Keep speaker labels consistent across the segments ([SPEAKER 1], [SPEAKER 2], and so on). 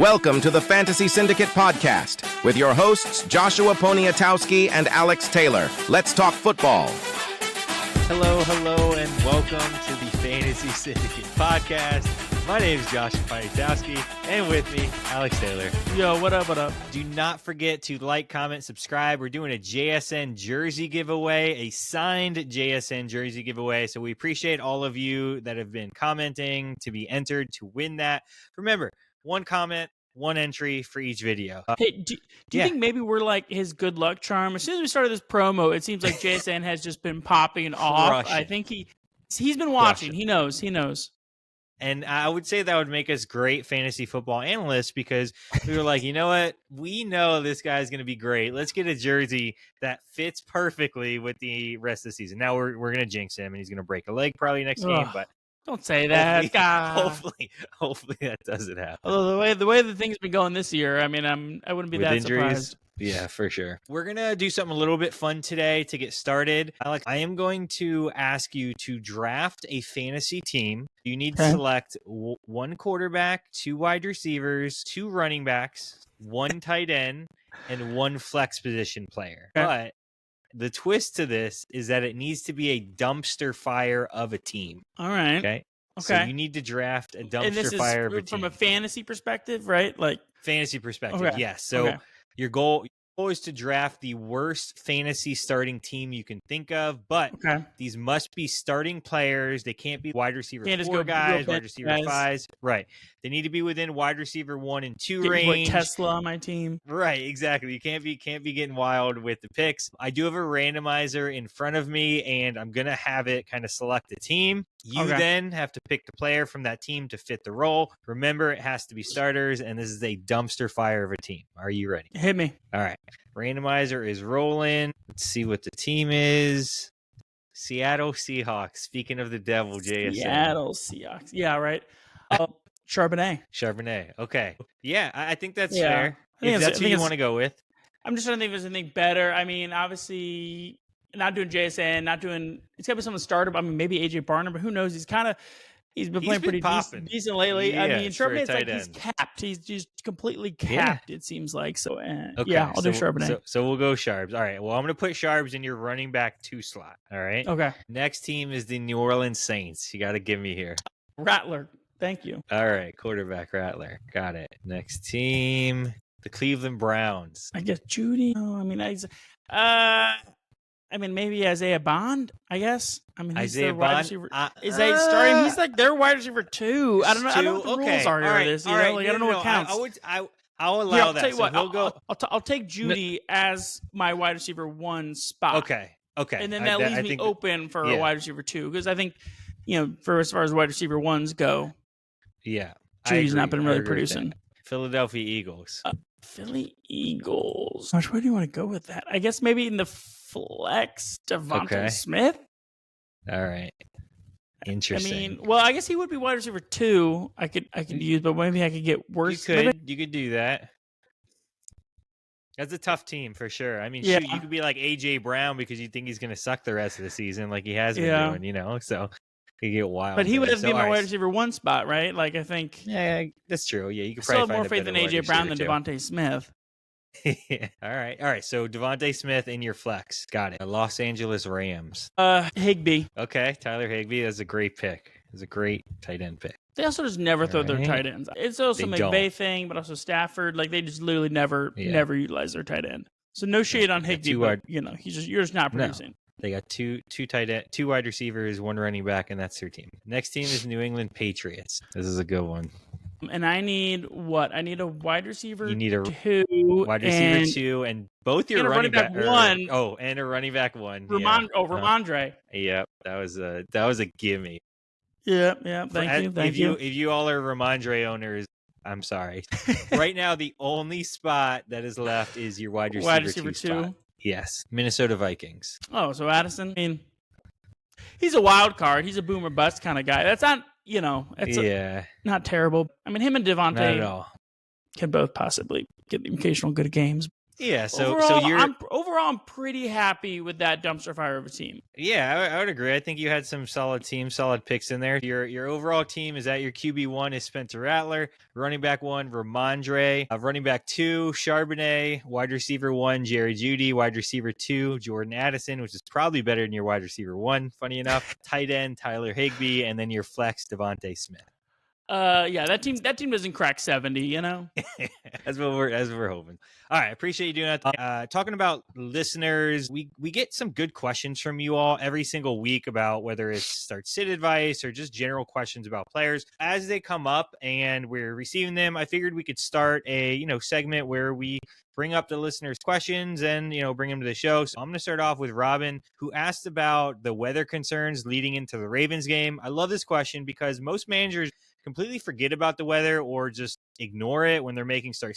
[SPEAKER 1] Welcome to the Fantasy Syndicate Podcast with your hosts, Joshua Poniatowski and Alex Taylor. Let's talk football.
[SPEAKER 2] Hello, and welcome to the Fantasy Syndicate Podcast. My name is Joshua Poniatowski, and with me, Alex Taylor.
[SPEAKER 3] Yo, what up?
[SPEAKER 2] Do not forget to like, comment, subscribe. We're doing a JSN jersey giveaway, a signed JSN jersey giveaway. So we appreciate all of you that have been commenting to be entered to win that. Remember, one comment, one entry for each video.
[SPEAKER 3] Hey, do you think maybe we're like his good luck charm? As soon as we started this promo, it seems like JSN has just been popping off. I think he's been watching. He knows.
[SPEAKER 2] And I would say that would make us great fantasy football analysts because we were like, you know what? We know this guy's going to be great. Let's get a jersey that fits perfectly with the rest of the season. Now we're going to jinx him, and he's going to break a leg probably next game, but
[SPEAKER 3] don't say that.
[SPEAKER 2] Hopefully that doesn't happen.
[SPEAKER 3] Although the way the thing's been going this year, I mean, I wouldn't be
[SPEAKER 2] with
[SPEAKER 3] that
[SPEAKER 2] injuries,
[SPEAKER 3] surprised.
[SPEAKER 2] Yeah, for sure. We're going to do something a little bit fun today to get started. Alex, I am going to ask you to draft a fantasy team. You need to select one quarterback, two wide receivers, two running backs, one tight end, and one flex position player.
[SPEAKER 3] Okay.
[SPEAKER 2] But the twist to this is that it needs to be a dumpster fire of a team.
[SPEAKER 3] All right.
[SPEAKER 2] Okay. So you need to draft a dumpster fire of a team.
[SPEAKER 3] From a fantasy perspective, right? Like
[SPEAKER 2] fantasy perspective, yes. So your goal is to draft the worst fantasy starting team you can think of, but these must be starting players. They can't be wide receiver 4 guys, wide receiver 5s. Right. They need to be within wide receiver 1 and 2 range.
[SPEAKER 3] Tesla on my team.
[SPEAKER 2] Right, exactly. You can't be getting wild with the picks. I do have a randomizer in front of me, and I'm gonna have it kind of select a team. You then have to pick the player from that team to fit the role. Remember, it has to be starters, and this is a dumpster fire of a team. Are you ready?
[SPEAKER 3] Hit me.
[SPEAKER 2] All right. Randomizer is rolling. Let's see what the team is. Seattle Seahawks. Speaking of the devil, JSN.
[SPEAKER 3] Seattle Seahawks. Yeah, right.
[SPEAKER 2] Charbonnet. Okay. Yeah, I think that's fair. If that's who you want to go with.
[SPEAKER 3] I'm just trying to think if there's anything better. I mean, obviously, not doing JSN, it's got to be someone starter. I mean, maybe AJ Barner, but who knows? He's been playing pretty decent lately.
[SPEAKER 2] Yeah,
[SPEAKER 3] I mean, Charbonnet's like
[SPEAKER 2] end.
[SPEAKER 3] He's capped. He's just completely capped, it seems like. So, I'll do Charbonnet.
[SPEAKER 2] So we'll go Sharbs. All right. Well, I'm going to put Sharbs in your running back 2 slot. All right.
[SPEAKER 3] Okay.
[SPEAKER 2] Next team is the New Orleans Saints. You got to give me here.
[SPEAKER 3] Rattler. Thank you.
[SPEAKER 2] All right. Quarterback Rattler. Got it. Next team, the Cleveland Browns.
[SPEAKER 3] I guess Judy. Oh, I mean, maybe Isaiah Bond, I guess. I mean, he's their wide receiver. Is he starting? He's like their wide receiver 2. I don't know what the rules are here. I don't know what counts.
[SPEAKER 2] I'll allow that.
[SPEAKER 3] I'll tell you what. I'll take Judy as my wide receiver 1 spot.
[SPEAKER 2] Okay.
[SPEAKER 3] And then that leaves me open for a wide receiver 2 because I think, for as far as wide receiver 1s go, Judy's not been really producing.
[SPEAKER 2] Philadelphia Eagles.
[SPEAKER 3] Philly Eagles. Gosh, where do you want to go with that? I guess maybe in the flex, Davante Smith.
[SPEAKER 2] All right. Interesting.
[SPEAKER 3] I mean, well, I guess he would be wide receiver 2. I could use, but maybe I could get worse.
[SPEAKER 2] You could do that. That's a tough team for sure. I mean, shoot, you could be like AJ Brown because you think he's going to suck the rest of the season, like he has been doing. So he get wild.
[SPEAKER 3] But he would have been my wide receiver 1 spot, right? Like I think.
[SPEAKER 2] Yeah, that's true. Yeah, you could
[SPEAKER 3] still
[SPEAKER 2] probably
[SPEAKER 3] have more faith in AJ Brown than Davante Smith.
[SPEAKER 2] All right. So Davante Smith in your flex. Got it. Los Angeles Rams.
[SPEAKER 3] Higbee.
[SPEAKER 2] Okay, Tyler Higbee. That's a great pick. It's a great tight end pick.
[SPEAKER 3] They also just never throw their tight ends. It's also a McVay thing, but also Stafford. Like they just literally never utilize their tight end. So no shade on Higbee, but you're just not producing.
[SPEAKER 2] No. They got two wide receivers, 1 running back, and that's their team. Next team is New England Patriots. This is a good one.
[SPEAKER 3] And I need what? I need a wide receiver. You need a
[SPEAKER 2] 2, wide receiver 2, and both your running back 1. And a running back 1.
[SPEAKER 3] Ramondre.
[SPEAKER 2] Yep, that was a gimme.
[SPEAKER 3] Yeah. Thank you.
[SPEAKER 2] If you all are Ramondre owners, I'm sorry. Right now, the only spot that is left is your wide receiver 2 spot. Yes, Minnesota Vikings.
[SPEAKER 3] Oh, so Addison. I mean, he's a wild card. He's a boomer bust kind of guy. That's not, not terrible. I mean, him and Davante can both possibly get the occasional good games.
[SPEAKER 2] Yeah,
[SPEAKER 3] I'm pretty happy with that dumpster fire of a team.
[SPEAKER 2] Yeah, I would agree. I think you had some solid picks in there. Your overall team is that your QB1 is Spencer Rattler, running back 1 Ramondre, running back 2 Charbonnet, wide receiver 1 Jerry Jeudy, wide receiver 2 Jordan Addison, which is probably better than your wide receiver 1, funny enough. Tight end Tyler Higbee, and then your flex Davante Smith.
[SPEAKER 3] Yeah, that team doesn't crack 70, you know.
[SPEAKER 2] That's what we're hoping. All right, appreciate you doing that. Talking about listeners, we get some good questions from you all every single week about whether it's start sit advice or just general questions about players. As they come up and we're receiving them, I figured we could start a segment where we bring up the listeners' questions and bring them to the show. So I'm going to start off with Robin, who asked about the weather concerns leading into the Ravens game. I love this question because most managers completely forget about the weather or just ignore it when they're making start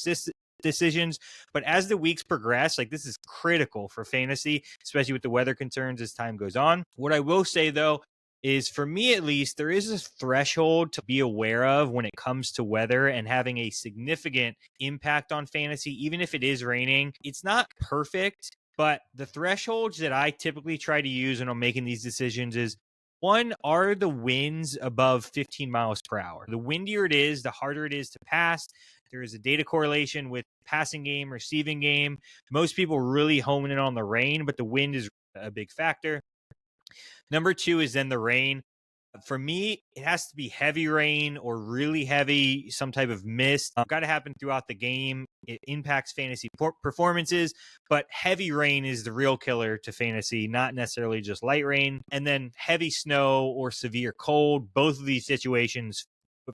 [SPEAKER 2] decisions. But as the weeks progress, this is critical for fantasy, especially with the weather concerns as time goes on. What I will say, though, is for me at least, there is a threshold to be aware of when it comes to weather and having a significant impact on fantasy, even if it is raining. It's not perfect, but the thresholds that I typically try to use when I'm making these decisions is, 1, are the winds above 15 miles per hour? The windier it is, the harder it is to pass. There is a data correlation with passing game, receiving game. Most people really homing in on the rain, but the wind is a big factor. Number 2 is then the rain. For me, it has to be heavy rain or really heavy, some type of mist. Got to happen throughout the game. It impacts fantasy performances, but heavy rain is the real killer to fantasy, not necessarily just light rain. And then heavy snow or severe cold, both of these situations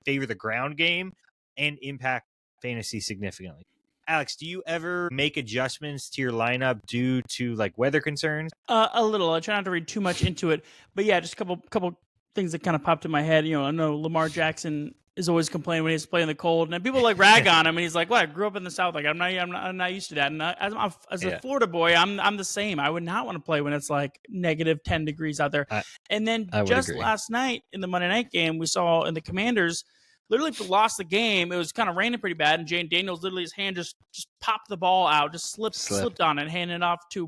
[SPEAKER 2] favor the ground game and impact fantasy significantly. Alex, do you ever make adjustments to your lineup due to weather concerns?
[SPEAKER 3] A little. I try not to read too much into it, but yeah, just a couple things that kind of popped in my head. I know Lamar Jackson is always complaining when he's playing the cold, and people rag on him, and he's like, "Well, I grew up in the South. I'm not used to that." And as a Florida boy, I'm the same. I would not want to play when it's negative 10 degrees out there. And then just last night in the Monday night game, we saw in the Commanders, literally lost the game. It was kind of raining pretty bad, and Jane Daniels literally his hand just popped the ball out, just slipped on it, and handed it off to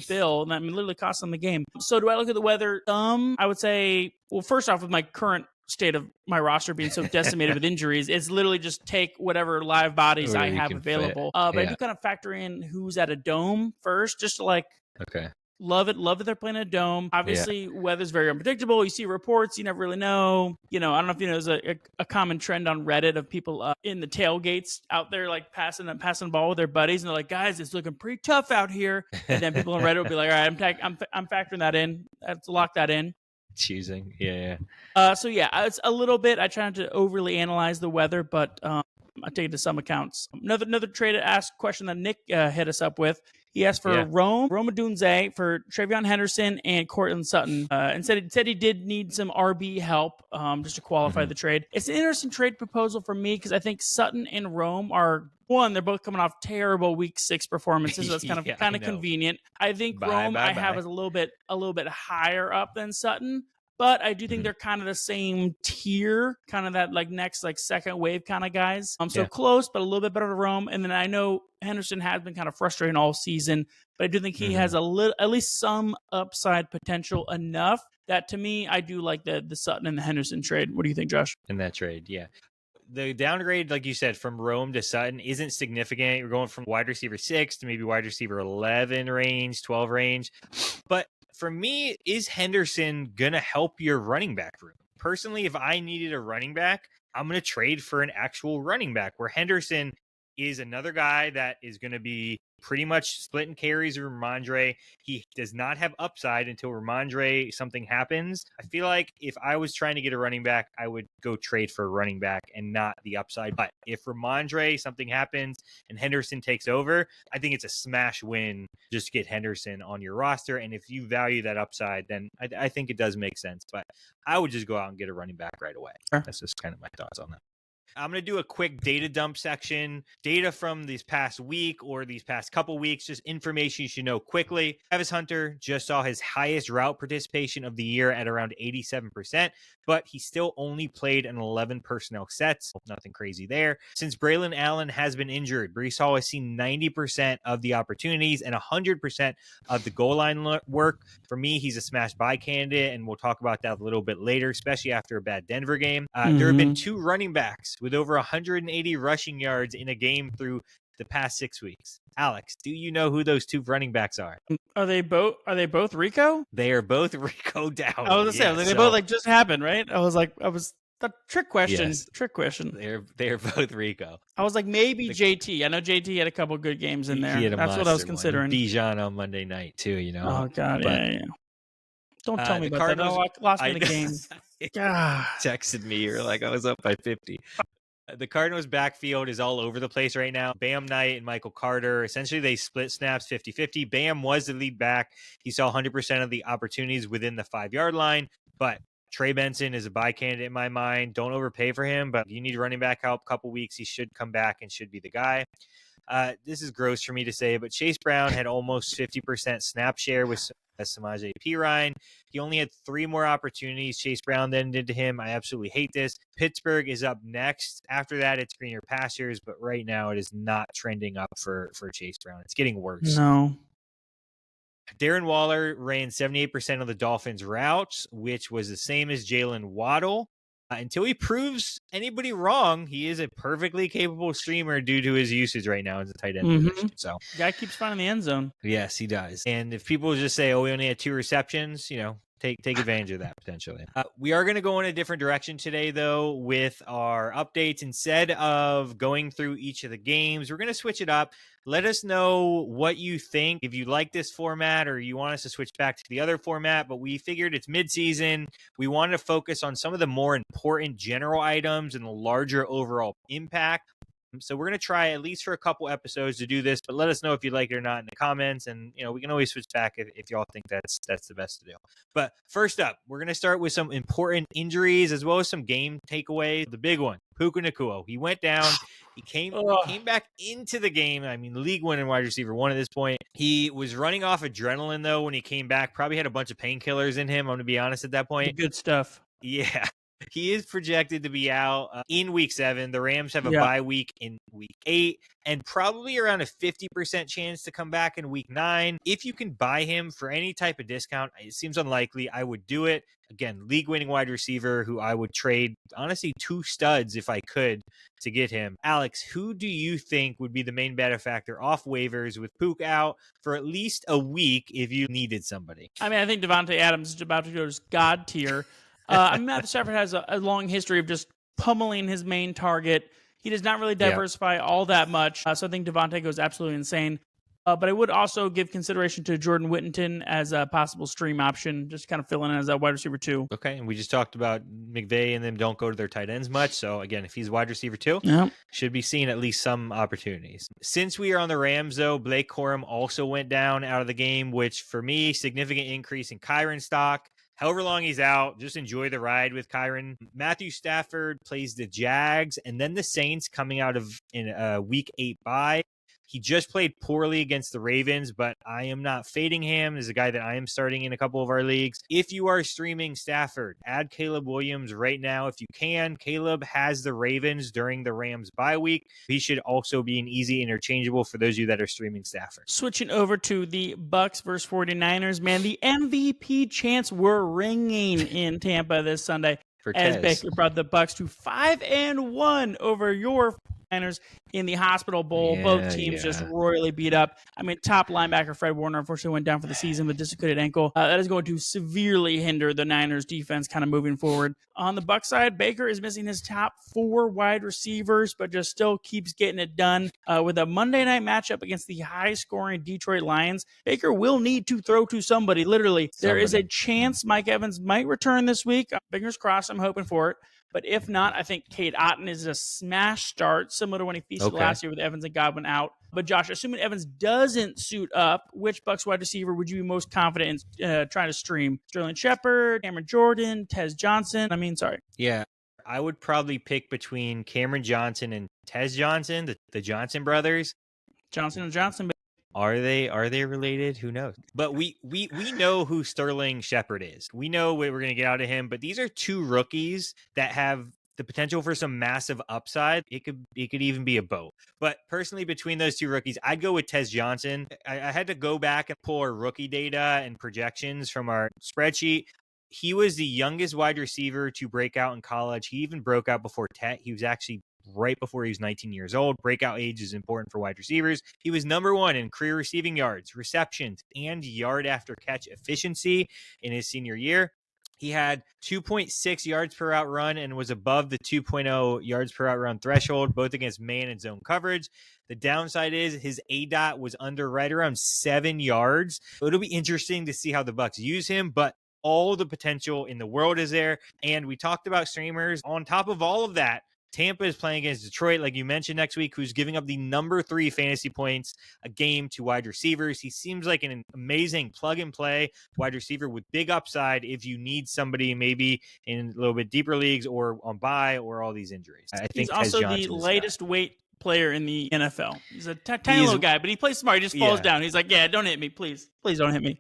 [SPEAKER 3] Bill, and that literally cost them the game. So do I look at the weather? I would say, well, first off, with my current state of my roster being so decimated with injuries, it's literally just take whatever live bodies I have available. But I do kind of factor in who's at a dome first, just to
[SPEAKER 2] okay.
[SPEAKER 3] Love it they're playing a dome. Obviously, weather's very unpredictable. You see reports, you never really know. I don't know if there's a common trend on Reddit of people in the tailgates out there passing the ball with their buddies, and they're like, "Guys, it's looking pretty tough out here." And then people on Reddit will be like, "All right, I'm factoring that in. Let's lock that in."
[SPEAKER 2] Choosing,
[SPEAKER 3] So it's a little bit. I try not to overly analyze the weather, but I take it to some accounts. Another trade question that Nick hit us up with. He asked for Rome Odunze for Travion Henderson and Cortland Sutton, and said he did need some RB help just to qualify the trade. It's an interesting trade proposal for me because I think Sutton and Rome are they're both coming off terrible Week 6 performances. So that's kind of convenient. I think Rome I have is a little bit higher up than Sutton. But I do think they're kind of the same tier, kind of that next second wave kind of guys. So close, but a little bit better to Rome. And then I know Henderson has been kind of frustrating all season, but I do think he has at least some upside potential enough that to me I do like the Sutton and the Henderson trade. What do you think, Josh?
[SPEAKER 2] In that trade, the downgrade, like you said, from Rome to Sutton isn't significant. You're going from wide receiver 6 to maybe wide receiver 11 range, 12 range, but for me, is Henderson going to help your running back room? Personally, if I needed a running back, I'm going to trade for an actual running back, where Henderson is another guy that is going to be pretty much splitting carries with Ramondre. He does not have upside until Ramondre something happens. I feel like if I was trying to get a running back, I would go trade for a running back and not the upside. But if Ramondre something happens and Henderson takes over, I think it's a smash win just to get Henderson on your roster. And if you value that upside, then I think it does make sense. But I would just go out and get a running back right away. Sure. That's just kind of my thoughts on that. I'm going to do a quick data dump section, data from this past week or these past couple weeks, just information you should know quickly. Travis Hunter just saw his highest route participation of the year at around 87%, but he still only played in 11 personnel sets. Nothing crazy there. Since Braylon Allen has been injured, Breece Hall has seen 90% of the opportunities and 100% of the goal line work. For me, he's a smash buy candidate, and we'll talk about that a little bit later, especially after a bad Denver game. There have been 2 running backs with over 180 rushing yards in a game through the past 6 weeks. Alex, do you know who those 2 running backs are?
[SPEAKER 3] Are they both Rico?
[SPEAKER 2] They are both Rico Dowdle.
[SPEAKER 3] I was gonna say, they both just happened, right? I was the trick question.
[SPEAKER 2] Yes.
[SPEAKER 3] Trick question.
[SPEAKER 2] They're both Rico.
[SPEAKER 3] I was like, maybe JT. I know JT had a couple good games in there. That's what I was considering.
[SPEAKER 2] Bijan on Monday night too,
[SPEAKER 3] Oh God, yeah. Don't tell me about Cardinals, that. I lost me the game.
[SPEAKER 2] Texted me, you're like, I was up by 50. The Cardinals backfield is all over the place right now. Bam Knight and Michael Carter, essentially they split snaps 50-50. Bam was the lead back. He saw 100% of the opportunities within the 5-yard line, but Trey Benson is a buy candidate in my mind. Don't overpay for him, but you need running back help. A couple weeks, he should come back and should be the guy. This is gross for me to say, but Chase Brown had almost 50% snap share with Samaje Perine. He only had 3 more opportunities. Chase Brown then did to him. I absolutely hate this. Pittsburgh is up next. After that, it's greener pastures, but right now it is not trending up for Chase Brown. It's getting worse.
[SPEAKER 3] No.
[SPEAKER 2] Darren Waller ran 78% of the Dolphins' routes, which was the same as Jalen Waddle. Until he proves anybody wrong, he is a perfectly capable streamer due to his usage right now as a tight end position. So,
[SPEAKER 3] guy keeps finding the end zone.
[SPEAKER 2] Yes, he does. And if people just say, "Oh, we only had 2 receptions," take advantage of that potentially. We are going to go in a different direction today, though, with our updates. Instead of going through each of the games, we're going to switch it up. Let us know what you think, if you like this format or you want us to switch back to the other format. But we figured it's midseason. We wanted to focus on some of the more important general items and the larger overall impact. So we're going to try at least for a couple episodes to do this, but let us know if you like it or not in the comments. And, we can always switch back if y'all think that's the best to do. But first up, we're going to start with some important injuries as well as some game takeaways. The big one, Puka Nacua. He went down. He came back into the game. I mean, league winning wide receiver 1 at this point. He was running off adrenaline, though, when he came back. Probably had a bunch of painkillers in him, I'm going to be honest at that point.
[SPEAKER 3] The good stuff.
[SPEAKER 2] Yeah. He is projected to be out in week 7. The Rams have a bye week in week 8 and probably around a 50% chance to come back in week 9. If you can buy him for any type of discount, it seems unlikely. I would do it. Again, league winning wide receiver who I would trade, honestly, 2 studs if I could to get him. Alex, who do you think would be the main benefactor off waivers with Puka out for at least a week if you needed somebody?
[SPEAKER 3] I mean, I think Davante Adams is about to go to God tier. Matthew Stafford has a long history of just pummeling his main target. He does not really diversify all that much. So I think Davante goes absolutely insane. But I would also give consideration to Jordan Whittington as a possible stream option, just kind of filling in as that wide receiver 2.
[SPEAKER 2] Okay, and we just talked about McVay and them don't go to their tight ends much. So again, if he's wide receiver 2, should be seeing at least some opportunities. Since we are on the Rams, though, Blake Corum also went down out of the game, which for me, significant increase in Kyren stock. However long he's out, just enjoy the ride with Kyren. Matthew Stafford plays the Jags and then the Saints coming out of in a week 8 bye. He just played poorly against the Ravens, but I am not fading him. There's a guy that I am starting in a couple of our leagues. If you are streaming Stafford, add Caleb Williams right now if you can. Caleb has the Ravens during the Rams bye week. He should also be an easy interchangeable for those of you that are streaming Stafford.
[SPEAKER 3] Switching over to the Bucs versus 49ers, man, the MVP chants were ringing in Tampa this Sunday as Baker brought the Bucs to 5-1 over your Niners in the Hospital Bowl. Both teams just royally beat up. I mean, top linebacker Fred Warner unfortunately went down for the season with dislocated ankle. That is going to severely hinder the Niners defense kind of moving forward. On the Bucs side, Baker is missing his top 4 wide receivers, but just still keeps getting it done. With a Monday night matchup against the high-scoring Detroit Lions, Baker will need to throw to somebody, literally. There is a chance Mike Evans might return this week. Fingers crossed, I'm hoping for it. But if not, I think Cade Otton is a smash start, similar to when he feasted last year with Evans and Godwin out. But Josh, assuming Evans doesn't suit up, which Bucs wide receiver would you be most confident in trying to stream? Sterling Shepard, Cameron Jordan, Tez Johnson? Yeah.
[SPEAKER 2] I would probably pick between Kameron Johnson and Tez Johnson, the Johnson brothers.
[SPEAKER 3] Johnson and Johnson.
[SPEAKER 2] Are they related? Who knows? But we know who Sterling Shepard is. We know what we're going to get out of him. But these are two rookies that have the potential for some massive upside. It could even be a boat. But personally, between those two rookies, I'd go with Tez Johnson. I had to go back and pull our rookie data and projections from our spreadsheet. He was the youngest wide receiver to break out in college. He even broke out before Tet. He was actually right before he was 19 years old. Breakout age is important for wide receivers. He was number one in career receiving yards, receptions, and yard after catch efficiency in his senior year. He had 2.6 yards per route run and was above the 2.0 yards per route run threshold, both against man and zone coverage. The downside is his ADOT was under right around 7 yards. So it'll be interesting to see how the Bucs use him, but all the potential in the world is there. And we talked about streamers. On top of all of that, Tampa is playing against Detroit, like you mentioned, next week, who's giving up the number 3 fantasy points a game to wide receivers. He seems like an amazing plug-and-play wide receiver with big upside if you need somebody maybe in a little bit deeper leagues or on bye or all these injuries. I think
[SPEAKER 3] he's also the lightest weight player in the NFL. He's a tiny little guy, but he plays smart. He just falls down. He's like, yeah, don't hit me, please. Please don't hit me.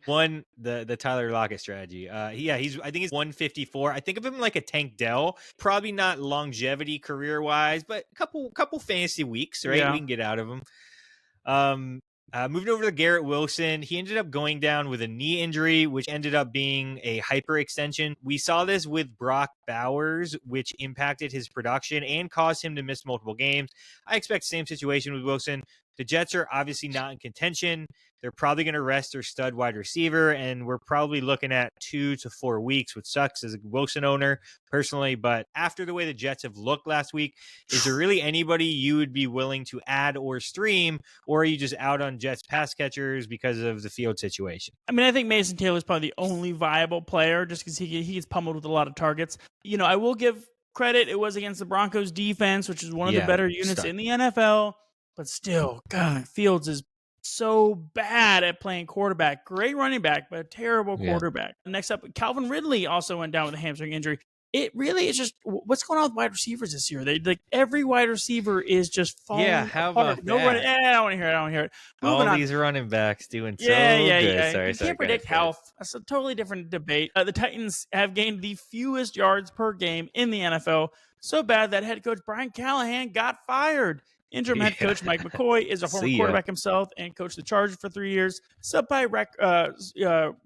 [SPEAKER 2] The Tyler Lockett strategy. I think he's 154. I think of him like a Tank Dell. Probably not longevity career-wise, but a couple fantasy weeks, right? Yeah. We can get out of him. Moving over to Garrett Wilson, he ended up going down with a knee injury, which ended up being a hyperextension. We saw this with Brock Bowers, which impacted his production and caused him to miss multiple games. I expect the same situation with Wilson. The Jets are obviously not in contention. They're probably going to rest their stud wide receiver, and we're probably looking at 2 to 4 weeks, which sucks as a Wilson owner personally. But after the way the Jets have looked last week, is there really anybody you would be willing to add or stream, or are you just out on Jets pass catchers because of the field situation?
[SPEAKER 3] I mean, I think Mason Taylor is probably the only viable player just because he gets pummeled with a lot of targets. You know, I will give credit. It was against the Broncos defense, which is one of the better units in the NFL. But still, God, Fields is so bad at playing quarterback. Great running back, but a terrible quarterback. Next up, Calvin Ridley also went down with a hamstring injury. It really is just what's going on with wide receivers this year. They like every wide receiver is just falling
[SPEAKER 2] how
[SPEAKER 3] apart.
[SPEAKER 2] about that?
[SPEAKER 3] I don't want to hear it.
[SPEAKER 2] All these running backs doing so good. Sorry,
[SPEAKER 3] you can't predict health. That's a totally different debate. The Titans have gained the fewest yards per game in the NFL. So bad that head coach Brian Callahan got fired. Interim head coach Mike McCoy is a former quarterback himself and coached the Chargers for 3 years. Sub-high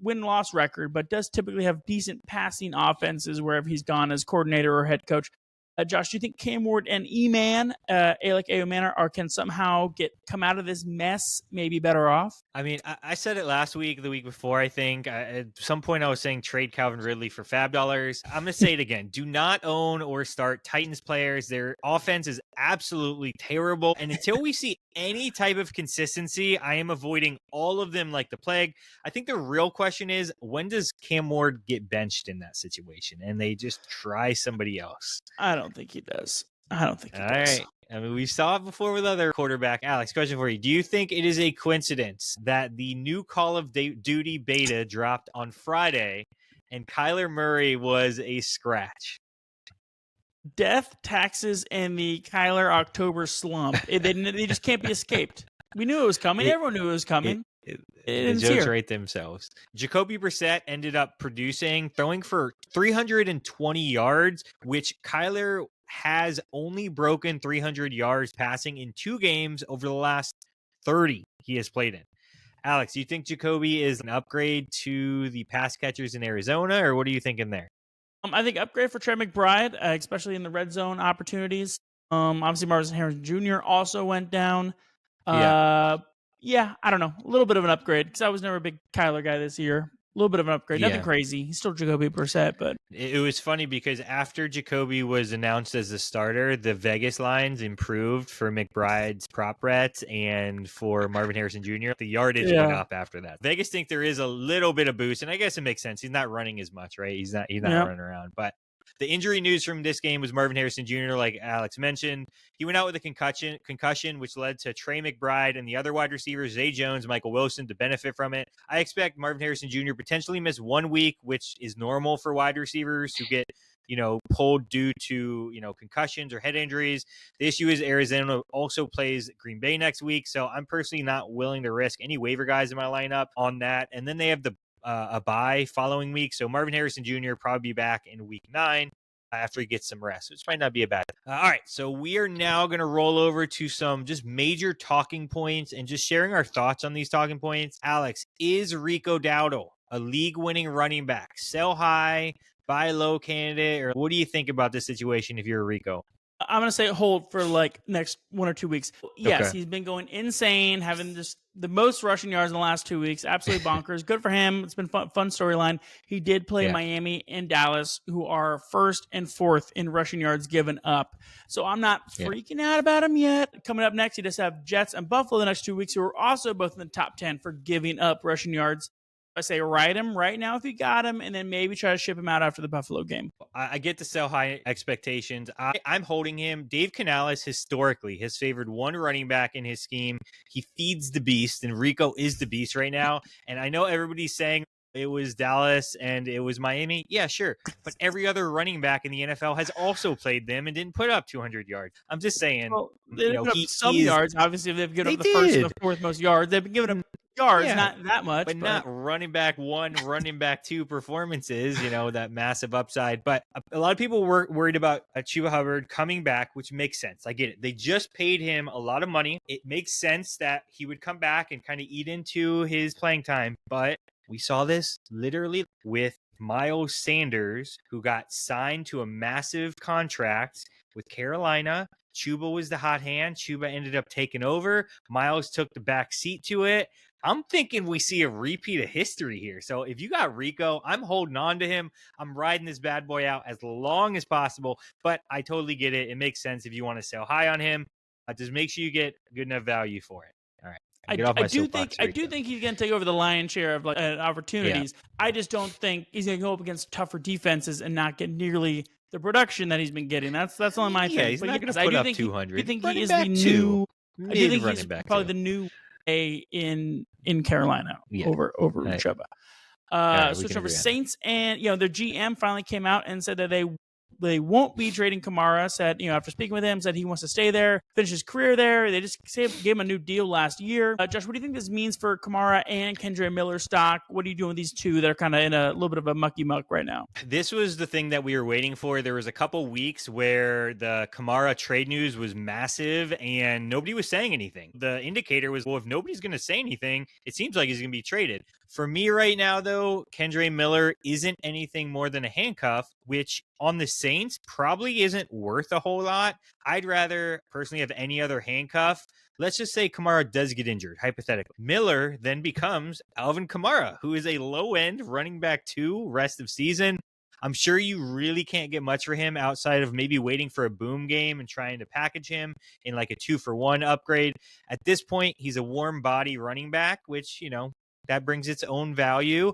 [SPEAKER 3] win-loss record, but does typically have decent passing offenses wherever he's gone as coordinator or head coach. Josh, do you think Cam Ward and E-Man, Elic Ayomanor, can somehow come out of this mess maybe better off?
[SPEAKER 2] I mean, I said it last week, the week before, I think. At some point I was saying trade Calvin Ridley for fab dollars. I'm going to say it again. Do not own or start Titans players. Their offense is absolutely terrible. And until we see any type of consistency, I am avoiding all of them like the plague. I think the real question is, when does Cam Ward get benched in that situation? And they just try somebody else.
[SPEAKER 3] I don't think he does. All
[SPEAKER 2] right. I mean, we saw it before with other quarterback. Alex, question for you. Do you think it is a coincidence that the new Call of Duty beta dropped on Friday and Kyler Murray was a scratch?
[SPEAKER 3] Death, taxes, and the Kyler October slump. They just can't be escaped. We knew it was coming. Everyone knew it was coming.
[SPEAKER 2] The jokes rate themselves. Jacoby Brissett ended up throwing for 320 yards, which Kyler has only broken 300 yards passing in 2 games over the last 30 he has played in. Alex, do you think Jacoby is an upgrade to the pass catchers in Arizona, or what are you thinking there?
[SPEAKER 3] I think upgrade for Trey McBride, especially in the red zone opportunities. Obviously, Marvin Harrison Jr. also went down. I don't know. A little bit of an upgrade because I was never a big Kyler guy this year. A little bit of an upgrade. Nothing crazy. He's still Jacoby Brissett, but
[SPEAKER 2] it was funny because after Jacoby was announced as the starter, the Vegas lines improved for McBride's prop bets and for Marvin Harrison Jr. The yardage went up after that. Vegas think there is a little bit of boost, and I guess it makes sense. He's not running as much, right? He's not running around, but the injury news from this game was Marvin Harrison Jr., like Alex mentioned. He went out with a concussion, which led to Trey McBride and the other wide receivers, Zay Jones, Michael Wilson, to benefit from it. I expect Marvin Harrison Jr. potentially miss 1 week, which is normal for wide receivers who get pulled due to, concussions or head injuries. The issue is Arizona also plays Green Bay next week. So I'm personally not willing to risk any waiver guys in my lineup on that. And then they have a bye following week. So Marvin Harrison Jr. probably be back in week 9 after he gets some rest, which might not be a bad. All right, so we are now going to roll over to some just major talking points and just sharing our thoughts on these talking points. Alex, is Rico Dowdle a league-winning running back? Sell high, buy low candidate, or what do you think about this situation if you're a Rico?
[SPEAKER 3] I'm going to say hold for next 1 or 2 weeks. Yes,
[SPEAKER 2] Okay.
[SPEAKER 3] He's been going insane, having just the most rushing yards in the last 2 weeks. Absolutely bonkers. Good for him. It's been fun storyline. He did play Miami and Dallas, who are 1st and 4th in rushing yards given up. So I'm not freaking out about him yet. Coming up next, he does have Jets and Buffalo the next 2 weeks, who are also both in the top 10 for giving up rushing yards. I say ride him right now if you got him, and then maybe try to ship him out after the Buffalo game.
[SPEAKER 2] I get to sell high expectations. I'm holding him. Dave Canales historically has favored one running back in his scheme. He feeds the beast, and Rico is the beast right now. And I know everybody's saying it was Dallas and it was Miami. Yeah, sure. But every other running back in the NFL has also played them and didn't put up 200 yards. I'm just saying.
[SPEAKER 3] Well, they've given up some yards. Obviously, they've given up the first and the fourth most yards. They've been giving up yards, not that much.
[SPEAKER 2] But not running back 1, running back 2 performances, that massive upside. But a lot of people were worried about Chuba Hubbard coming back, which makes sense. I get it. They just paid him a lot of money. It makes sense that he would come back and kind of eat into his playing time. But we saw this literally with Miles Sanders, who got signed to a massive contract with Carolina. Chuba was the hot hand. Chuba ended up taking over. Miles took the back seat to it. I'm thinking we see a repeat of history here. So if you got Rico, I'm holding on to him. I'm riding this bad boy out as long as possible. But I totally get it. It makes sense if you want to sell high on him. Just make sure you get good enough value for it. All right. I
[SPEAKER 3] do think he's going to take over the lion's share of opportunities. Yeah. I just don't think he's going to go up against tougher defenses and not get nearly the production that he's been getting. That's only my thing.
[SPEAKER 2] He's not going to put up 200.
[SPEAKER 3] I think he is the new. I do think he's probably the new A in Carolina over Chuba. Switch over Saints, and their GM finally came out and said that they won't be trading Kamara. Said, after speaking with him, said he wants to stay there, finish his career there. They just gave him a new deal last year. Josh, what do you think this means for Kamara and Kendre Miller stock? What are you doing with these two that are kind of in a little bit of a mucky muck right now?
[SPEAKER 2] This was the thing that we were waiting for. There was a couple weeks where the Kamara trade news was massive and nobody was saying anything. The indicator was, well, if nobody's going to say anything, it seems like he's going to be traded. For me right now, though, Kendre Miller isn't anything more than a handcuff, which on the Saints probably isn't worth a whole lot. I'd rather personally have any other handcuff. Let's just say Kamara does get injured, hypothetically. Miller then becomes Alvin Kamara, who is a low-end running back 2 rest of season. I'm sure you really can't get much for him outside of maybe waiting for a boom game and trying to package him in like a 2-for-1 upgrade. At this point, he's a warm body running back, which, that brings its own value.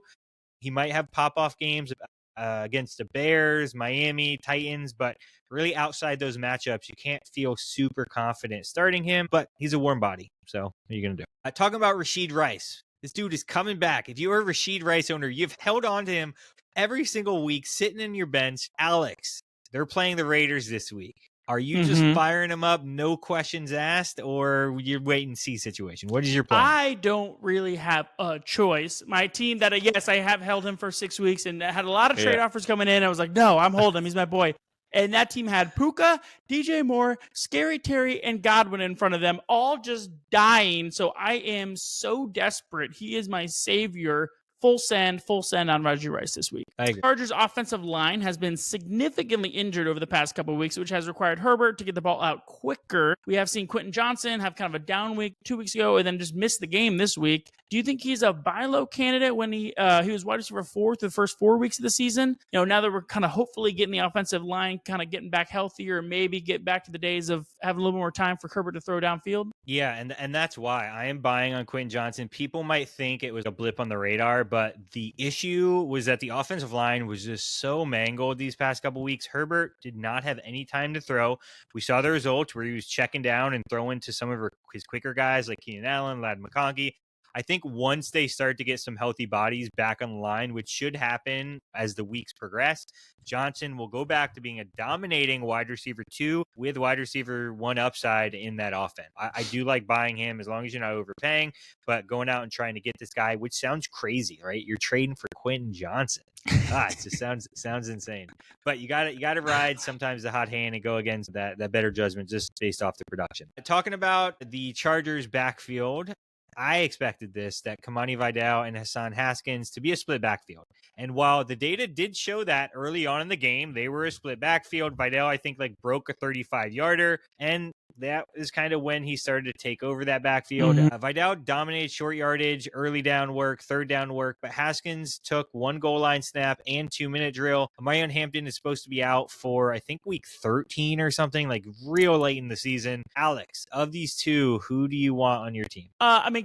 [SPEAKER 2] He might have pop-off games against the Bears, Miami, Titans, but really outside those matchups, you can't feel super confident starting him, but he's a warm body. So what are you going to do? Talking about Rashid Rice. This dude is coming back. If you're a Rashid Rice owner, you've held on to him every single week, sitting in your bench. Alex, they're playing the Raiders this week. Are you just firing him up, no questions asked, or you're wait and see situation? What is your plan?
[SPEAKER 3] I don't really have a choice. My team that, yes, I have held him for 6 weeks and had a lot of trade offers coming in. I was like, no, I'm holding him. He's my boy. And that team had Puka, DJ Moore, Scary Terry, and Godwin in front of them, all just dying. So I am so desperate. He is my savior. Full send on Rashid Rice this week. Chargers' offensive line has been significantly injured over the past couple of weeks, which has required Herbert to get the ball out quicker. We have seen Quentin Johnson have kind of a down week 2 weeks ago and then just miss the game this week. Do you think he's a buy low candidate when he was wide receiver 4 through the first 4 weeks of the season? Now that we're kind of hopefully getting the offensive line kind of getting back healthier, maybe get back to the days of having a little more time for Herbert to throw downfield?
[SPEAKER 2] Yeah, and that's why I am buying on Quentin Johnson. People might think it was a blip on the radar, but the issue was that the offensive line was just so mangled these past couple weeks. Herbert did not have any time to throw. We saw the results where he was checking down and throwing to some of his quicker guys like Keenan Allen, Ladd McConkey. I think once they start to get some healthy bodies back on the line, which should happen as the weeks progress, Johnson will go back to being a dominating wide receiver 2 with wide receiver 1 upside in that offense. I do like buying him as long as you're not overpaying, but going out and trying to get this guy, which sounds crazy, right? You're trading for Quentin Johnson. It just sounds insane. But you got to ride sometimes the hot hand and go against that better judgment just based off the production. Talking about the Chargers backfield, I expected that Kamani Vidal and Hassan Haskins to be a split backfield. And while the data did show that early on in the game, they were a split backfield. Vidal, I think, broke a 35-yarder, and that is kind of when he started to take over that backfield. Vidal dominated short yardage, early down work, third down work, but Haskins took 1 goal line snap and 2-minute drill. Marion Hampton is supposed to be out for, I think, week 13 or something, real late in the season. Alex, of these two, who do you want on your team?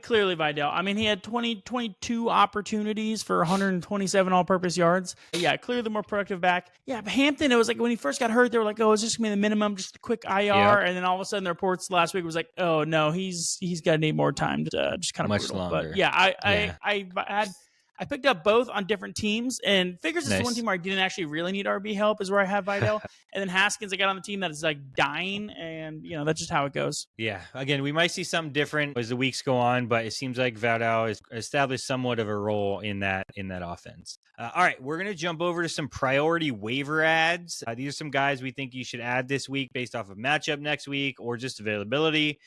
[SPEAKER 3] Clearly Vidal. He had 22 opportunities for 127 all-purpose yards. Yeah, clearly the more productive back. Yeah, but Hampton, it was when he first got hurt, they were oh, it's just going to be the minimum, just a quick IR, yep. And then all of a sudden the reports last week was oh no, he's got to need more time to just kind of
[SPEAKER 2] much
[SPEAKER 3] brutal.
[SPEAKER 2] Longer.
[SPEAKER 3] But yeah, I picked up both on different teams, and figures is one team where I didn't actually really need RB help is where I have Vidal. And then Haskins, I got on the team that is dying, and that's just how it goes.
[SPEAKER 2] Yeah, again, we might see something different as the weeks go on, but it seems like Vidal has established somewhat of a role in that offense. All right, we're gonna jump over to some priority waiver ads. These are some guys we think you should add this week based off of matchup next week or just availability.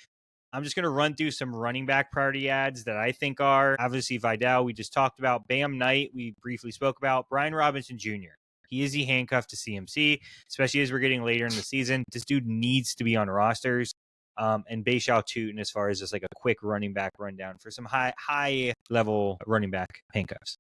[SPEAKER 2] I'm just going to run through some running back priority ads that I think are obviously Vidal. We just talked about Bam Knight. We briefly spoke about Brian Robinson Jr. He is the handcuff to CMC, especially as we're getting later in the season. This dude needs to be on rosters. And Baishal Tootin as far as just a quick running back rundown for some high level running back handcuffs.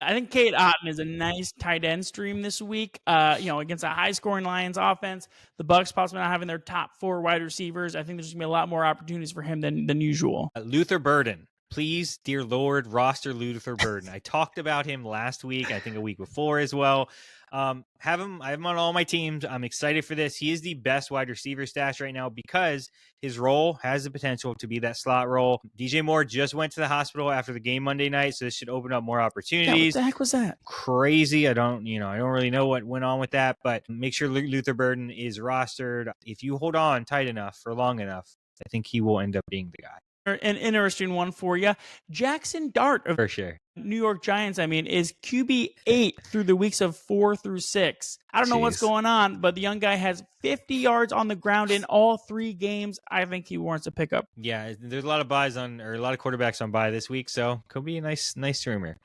[SPEAKER 3] I think Cade Otton is a nice tight end stream this week. Against a high-scoring Lions offense, the Bucs possibly not having their top 4 wide receivers. I think there's going to be a lot more opportunities for him than usual.
[SPEAKER 2] Luther Burden. Please, dear Lord, roster Luther Burden. I talked about him last week, I think a week before as well. I have him on all my teams. I'm excited for this. He is the best wide receiver stash right now because his role has the potential to be that slot role. DJ Moore just went to the hospital after the game Monday night, so this should open up more opportunities.
[SPEAKER 3] Yeah, what the heck was that?
[SPEAKER 2] Crazy. I don't really know what went on with that, but make sure Luther Burden is rostered. If you hold on tight enough for long enough, I think he will end up being the guy.
[SPEAKER 3] An interesting one for you. Jaxson Dart of
[SPEAKER 2] for sure.
[SPEAKER 3] New York Giants, is QB 8 through the weeks of 4 through 6. I don't know what's going on, but the young guy has 50 yards on the ground in all 3 games. I think he warrants a pickup.
[SPEAKER 2] Yeah, there's a lot of a lot of quarterbacks on bye this week, so could be a nice streamer.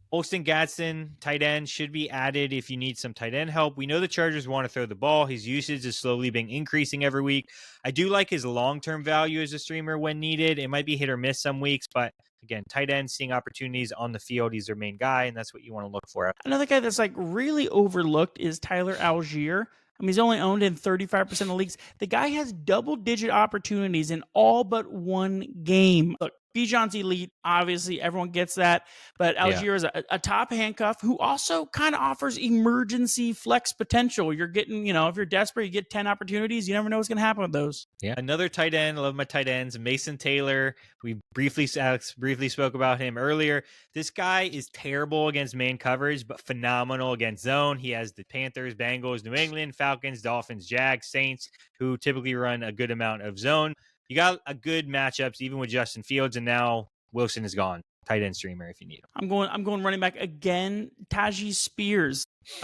[SPEAKER 2] Olsen Gadsden, tight end, should be added if you need some tight end help. We know the Chargers want to throw the ball. His usage is slowly being increasing every week. I do like his long-term value as a streamer when needed. It might be hit or miss some weeks, but again, tight end, seeing opportunities on the field. He's their main guy, and that's what you want to look for.
[SPEAKER 3] Another guy that's really overlooked is Tyler Algier. He's only owned in 35% of leagues. The guy has double-digit opportunities in all but 1 game. Look, Bijan's elite. Obviously, everyone gets that. But Algier is a top handcuff who also kind of offers emergency flex potential. You're getting, if you're desperate, you get 10 opportunities. You never know what's going to happen with those.
[SPEAKER 2] Yeah. Another tight end. I love my tight ends. Mason Taylor. Alex briefly spoke about him earlier. This guy is terrible against man coverage, but phenomenal against zone. He has the Panthers, Bengals, New England, Falcons, Dolphins, Jags, Saints, who typically run a good amount of zone. You got a good matchups even with Justin Fields, and now Wilson is gone. Tight end streamer if you need him.
[SPEAKER 3] I'm going running back again. Tajee Spears.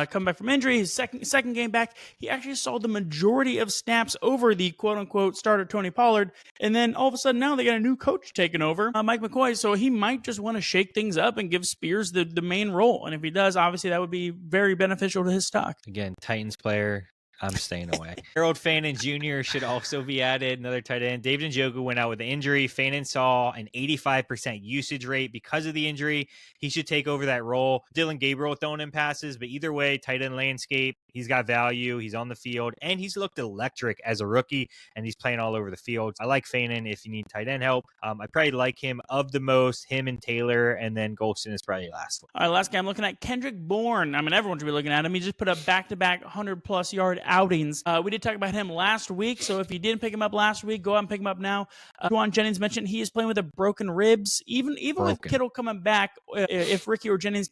[SPEAKER 3] Come back from injury, his second game back. He actually saw the majority of snaps over the quote-unquote starter Tony Pollard. And then all of a sudden now they got a new coach taking over, Mike McCoy. So he might just want to shake things up and give Spears the main role. And if he does, obviously that would be very beneficial to his stock.
[SPEAKER 2] Again, Titans player. I'm staying away. Harold Fannin Jr. should also be added, another tight end. David Njoku went out with an injury. Fannin saw an 85% usage rate because of the injury. He should take over that role. Dylan Gabriel throwing in passes, but either way, tight end landscape, he's got value. He's on the field, and he's looked electric as a rookie, and he's playing all over the field. I like Fannin if you need tight end help. I probably like him of the most, him and Taylor, and then Golston is probably last one.
[SPEAKER 3] All right, last guy I'm looking at, Kendrick Bourne. Everyone should be looking at him. He just put up back-to-back 100-plus yard outings. We did talk about him last week, so if you didn't pick him up last week, go out and pick him up now. Juwan Jennings mentioned he is playing with a broken ribs. Even with Kittle coming back, if Ricky or Jennings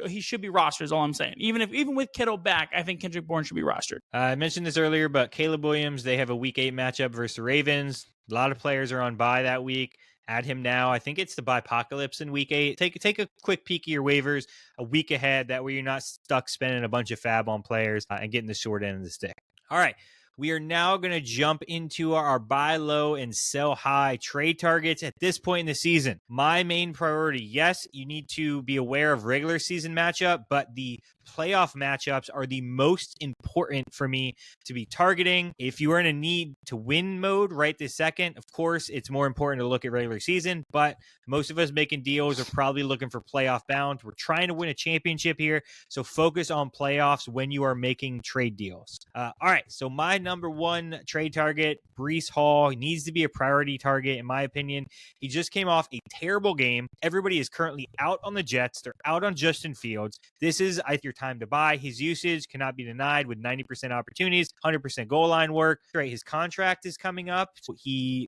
[SPEAKER 3] he should be rostered, is all I'm saying. Even with Kittle back, I think Kendrick Bourne should be rostered.
[SPEAKER 2] I mentioned this earlier, but Caleb Williams, they have a Week 8 matchup versus the Ravens. A lot of players are on bye that week. Add him now. I think it's the Bye-pocalypse in Week 8. Take a quick peek at your waivers a week ahead. That way you're not stuck spending a bunch of fab on players and getting the short end of the stick. All right. We are now going to jump into our buy low and sell high trade targets at this point in the season. My main priority, yes, you need to be aware of regular season matchup, but the playoff matchups are the most important for me to be targeting. If you are in a need to win mode right this second, of course, it's more important to look at regular season, but most of us making deals are probably looking for playoff bound. We're trying to win a championship here, so focus on playoffs when you are making trade deals. All right, so my number one trade target, Breece Hall. He needs to be a priority target, in my opinion. He just came off a terrible game. Everybody is currently out on the Jets. They're out on Justin Fields. This is, I think, your time to buy. His usage cannot be denied with 90% opportunities, 100% goal line work. Right, his contract is coming up.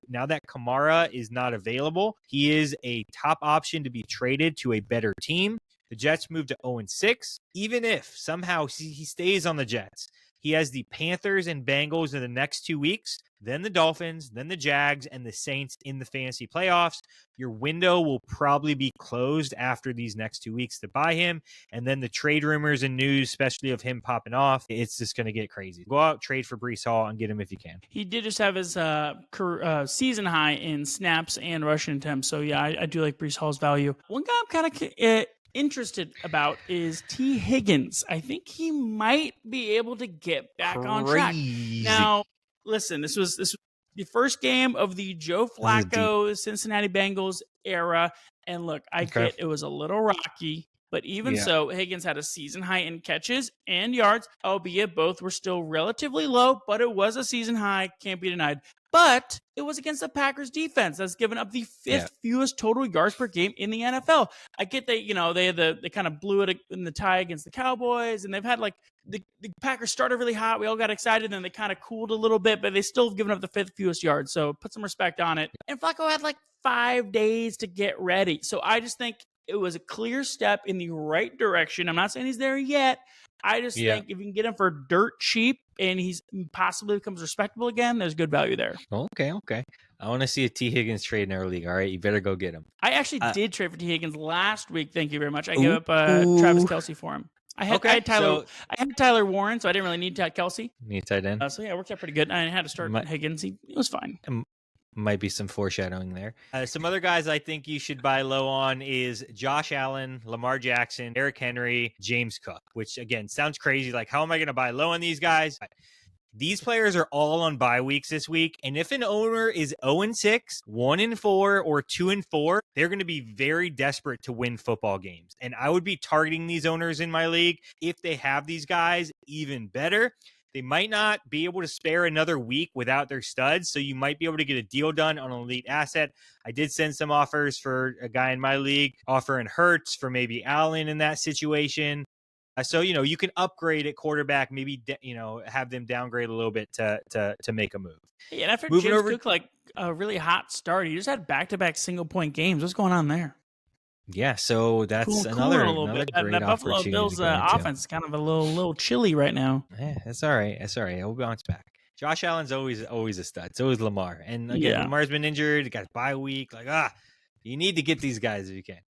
[SPEAKER 2] Now that Kamara is not available, he is a top option to be traded to a better team. The Jets moved to 0-6. Even if somehow he stays on the Jets, he has the Panthers and Bengals in the next 2 weeks, then the Dolphins, then the Jags, and the Saints in the fantasy playoffs. Your window will probably be closed after these next 2 weeks to buy him. And then the trade rumors and news, especially of him popping off, it's just going to get crazy. Go out, trade for Breece Hall, and get him if you can.
[SPEAKER 3] He did just have his season high in snaps and rushing attempts. So, yeah, I do like Breece Hall's value. One guy I'm kind of interested about is T. Higgins. I think he might be able to get back on track. Now, listen, this was the first game of the Joe Flacco Cincinnati Bengals era, and look, I get it was a little rocky, but even so, Higgins had a season high in catches and yards, albeit both were still relatively low, but it was a season high, can't be denied. But it was against the Packers defense that's given up the fifth fewest total yards per game in the NFL. I get that, they kind of blew it in the tie against the Cowboys, and they've had the Packers started really hot. We all got excited, and then they kind of cooled a little bit, but they still have given up the fifth fewest yards. So put some respect on it. And Flacco had 5 days to get ready. So I just think it was a clear step in the right direction. I'm not saying he's there yet. I just think if you can get him for dirt cheap and he's possibly becomes respectable again, there's good value there.
[SPEAKER 2] Okay. I want to see a T. Higgins trade in our league. All right, you better go get him.
[SPEAKER 3] I actually did trade for T. Higgins last week. Thank you very much. I gave up Travis Kelce for him. I had Tyler Warren, so I didn't really need Kelce.
[SPEAKER 2] Need tight end.
[SPEAKER 3] So yeah, it worked out pretty good. I had to start Higgins. It was fine.
[SPEAKER 2] Might be some foreshadowing there. Some other guys I think you should buy low on is Josh Allen, Lamar Jackson, Derrick Henry, James Cook, which again sounds crazy. How am I going to buy low on these guys? These players are all on bye weeks this week, and if an owner is 0-6, 1-4, or 2-4, they're going to be very desperate to win football games. And I would be targeting these owners in my league. If they have these guys, even better. They might not be able to spare another week without their studs, so you might be able to get a deal done on an elite asset. I did send some offers for a guy in my league, offering Hurts for maybe Allen in that situation. So, you can upgrade at quarterback, maybe, have them downgrade a little bit to make a move.
[SPEAKER 3] Yeah, and after James Cook, a really hot start, he just had back-to-back single-point games. What's going on there?
[SPEAKER 2] Yeah, so that's another great
[SPEAKER 3] that Buffalo Bills offense is kind of a little chilly right now.
[SPEAKER 2] Yeah, that's all right. We'll bounce back. Josh Allen's always a stud. So is Lamar. And again, Lamar's been injured, got a bye week. You need to get these guys if you can.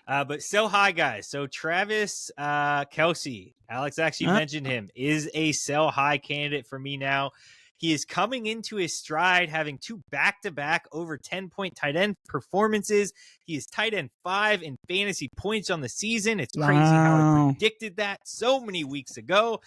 [SPEAKER 2] But sell high guys. So Travis Kelce, Alex actually mentioned him, is a sell high candidate for me now. He is coming into his stride, having 2 back-to-back over 10-point tight end performances. He is tight end 5 in fantasy points on the season. It's crazy how I predicted that so many weeks ago.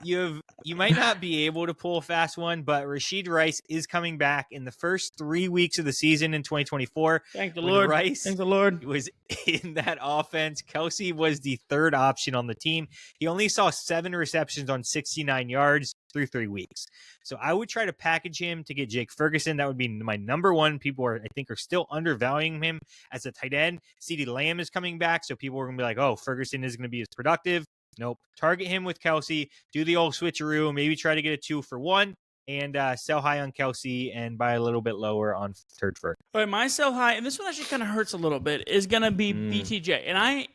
[SPEAKER 2] You might not be able to pull a fast one, but Rashid Rice is coming back in the first 3 weeks of the season in 2024.
[SPEAKER 3] Thank the Lord.
[SPEAKER 2] Rice
[SPEAKER 3] Thank the Lord
[SPEAKER 2] was in that offense. Kelce was the third option on the team. He only saw 7 receptions on 69 yards through 3 weeks. So I would try to package him to get Jake Ferguson. That would be my number one. People are still undervaluing him as a tight end. CeeDee Lamb is coming back, so people are going to be like, oh, Ferguson is going to be as productive. Nope. Target him with Kelce. Do the old switcheroo. Maybe try to get a 2-for-1. And sell high on Kelce and buy a little bit lower on Turford.
[SPEAKER 3] All right, my sell high, and this one actually kind of hurts a little bit, is going to be BTJ. And I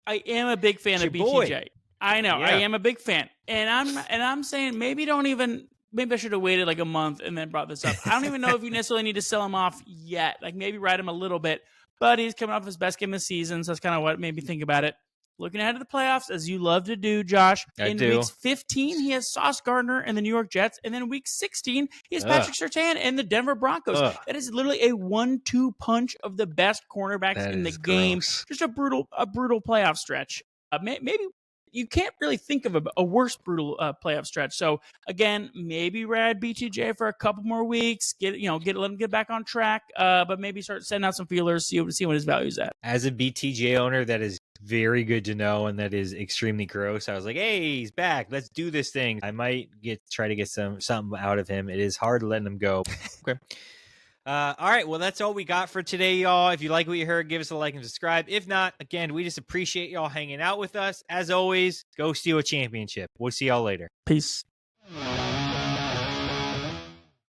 [SPEAKER 3] am a big fan of BTJ.
[SPEAKER 2] Boy.
[SPEAKER 3] I know,
[SPEAKER 2] Yeah.
[SPEAKER 3] I am a big fan. And I'm saying maybe I should have waited like a month and then brought this up. I don't even know if you necessarily need to sell him off yet. Like maybe ride him a little bit. But he's coming off his best game of the season, so that's kind of what made me think about it. Looking ahead to the playoffs, as you love to do, Josh. In weeks 15, he has Sauce Gardner and the New York Jets. And then week 16, he has Patrick Surtain and the Denver Broncos. That is literally a 1-2 punch of the best cornerbacks in the game. Just a brutal playoff stretch. Maybe you can't really think of a worse brutal playoff stretch. So again, maybe ride BTJ for a couple more weeks. Let him get back on track. But maybe start sending out some feelers, see what his value's at.
[SPEAKER 2] As a BTJ owner, that is very good to know, and that is extremely gross. I was like, hey, he's back. Let's do this thing. I might try to get something out of him. It is hard letting him go. Okay. All right. Well, that's all we got for today, y'all. If you like what you heard, give us a like and subscribe. If not, again, we just appreciate y'all hanging out with us. As always, go steal a championship. We'll see y'all later.
[SPEAKER 3] Peace.